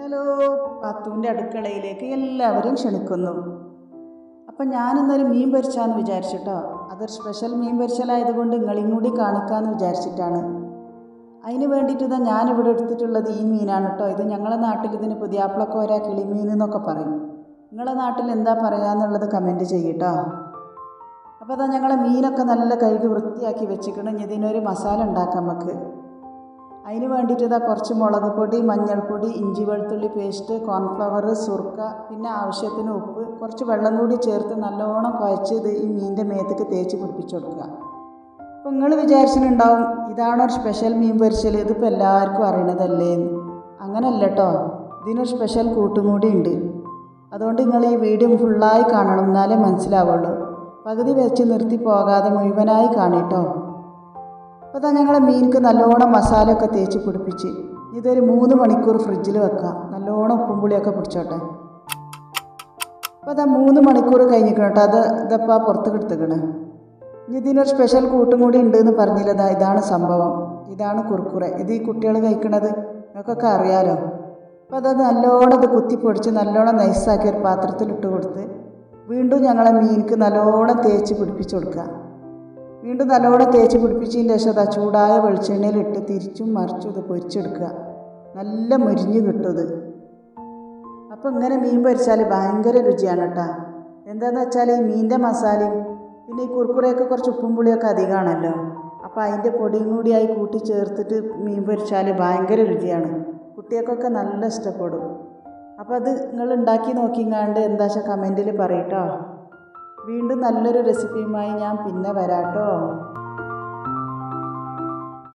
Hello, പാത്തുവിൻ്റെ അടുക്കളയിലേക്ക് എല്ലാവരും ക്ഷണിക്കുന്നു. അപ്പം ഞാനിന്നൊരു മീൻ പൊരിച്ചാന്ന് വിചാരിച്ചിട്ടോ. അതൊരു സ്പെഷ്യൽ മീൻ പൊരിച്ചലായതുകൊണ്ട് നിങ്ങളെയും കൂടി കാണിക്കാമെന്ന് വിചാരിച്ചിട്ടാണ്. അതിന് വേണ്ടിയിട്ട് ഞാനിവിടെ എടുത്തിട്ടുള്ളത് ഈ മീനാണ് കേട്ടോ. ഇത് ഞങ്ങളുടെ നാട്ടിൽ ഇതിന് പുതിയാപ്പിളക്കോര, കിളിമീൻ എന്നൊക്കെ പറയും. നിങ്ങളുടെ നാട്ടിൽ എന്താ പറയാന്നുള്ളത് കമൻറ്റ് ചെയ്യട്ടോ. അപ്പോൾ ഞങ്ങളെ മീനൊക്കെ നല്ല കഴുകി വൃത്തിയാക്കി വെച്ചിക്കണം. ഇതിനൊരു മസാല ഉണ്ടാക്കാം നമുക്ക്. അതിന് വേണ്ടിയിട്ട് കുറച്ച് മുളക് പൊടി, മഞ്ഞൾപ്പൊടി, ഇഞ്ചി വെളുത്തുള്ളി പേസ്റ്റ്, കോൺഫ്ലവർ, സുർക്ക, പിന്നെ ആവശ്യത്തിന് ഉപ്പ്, കുറച്ച് വെള്ളം കൂടി ചേർത്ത് നല്ലോണം കുഴച്ച് ഇത് ഈ മീനിൻ്റെ മേത്തേക്ക് തേച്ച് പിടിപ്പിച്ച് കൊടുക്കുക. അപ്പോൾ നിങ്ങൾ വിചാരിച്ചിട്ടുണ്ടാവും ഇതാണൊരു സ്പെഷ്യൽ മീൻ പൊരിച്ചൽ, ഇതിപ്പോൾ എല്ലാവർക്കും അറിയണതല്ലേ. അങ്ങനല്ല കേട്ടോ, ഇതിനൊരു സ്പെഷ്യൽ കൂട്ടും കൂടി ഉണ്ട്. അതുകൊണ്ട് നിങ്ങൾ ഈ വീഡിയോ ഫുള്ളായി കാണണം, എന്നാലേ മനസ്സിലാവുള്ളൂ. പകുതി വെച്ച് നിർത്തി പോകാതെ മുഴുവനായി കാണിട്ടോ. അപ്പോൾ ഞങ്ങളെ മീനിക്ക് നല്ലോണം മസാലയൊക്കെ തേച്ച് പിടിപ്പിച്ച് ഇതൊരു 3 മണിക്കൂർ ഫ്രിഡ്ജിൽ വെക്കാം. നല്ലോണം ഉപ്പും പുളിയൊക്കെ പിടിച്ചോട്ടെ. അപ്പോൾ 3 മണിക്കൂർ കഴിഞ്ഞിക്കണം കേട്ടോ. ഇതപ്പോൾ പുറത്ത് കിടത്തിക്കണേ. ഇതിനൊരു സ്പെഷ്യൽ കൂട്ടും കൂടി ഉണ്ടെന്ന് പറഞ്ഞില്ല. ഇതാണ് സംഭവം. ഇതാണ് കുർക്കുറെ. ഇത് ഈ കുട്ടികൾ കഴിക്കണത് നിങ്ങൾക്കൊക്കെ അറിയാലോ. അപ്പോൾ നല്ലോണം ഇത് കുത്തിപ്പൊടിച്ച് നല്ലോണം നൈസാക്കി ഒരു പാത്രത്തിലിട്ട് കൊടുത്ത് വീണ്ടും ഞങ്ങളെ മീനിക്ക് നല്ലോണം തേച്ച് പിടിപ്പിച്ച് കൊടുക്കുക. വീണ്ടും നല്ലോണം തേച്ച് പിടിപ്പിച്ചതിന് ശേഷം ചൂടായ വെളിച്ചെണ്ണയിലിട്ട് തിരിച്ചും മറിച്ചും ഇത് പൊരിച്ചെടുക്കുക. നല്ല മുരിഞ്ഞ് കിട്ടും ഇത്. അപ്പോൾ ഇങ്ങനെ മീൻ പൊരിച്ചാൽ ഭയങ്കര രുചിയാണ് കേട്ടോ. എന്താണെന്ന് വെച്ചാൽ ഈ മീനിൻ്റെ മസാലയും പിന്നെ ഈ കുർക്കുറയൊക്കെ കുറച്ച് ഉപ്പും പുളിയൊക്കെ അധികമാണല്ലോ. അപ്പോൾ അതിൻ്റെ പൊടിയും കൂടിയായി കൂട്ടി ചേർത്തിട്ട് മീൻ പൊരിച്ചാൽ ഭയങ്കര രുചിയാണ്. കുട്ടികൾക്കൊക്കെ നല്ല ഇഷ്ടപ്പെടും. അപ്പോൾ അത് നിങ്ങൾ ഉണ്ടാക്കി നോക്കിങ്ങാണ്ട് എന്താ വെച്ചാൽ കമൻറ്റിൽ പറയട്ടോ. വീണ്ടും നല്ലൊരു റെസിപ്പിയുമായി ഞാൻ പിന്നെ വരാട്ടോ.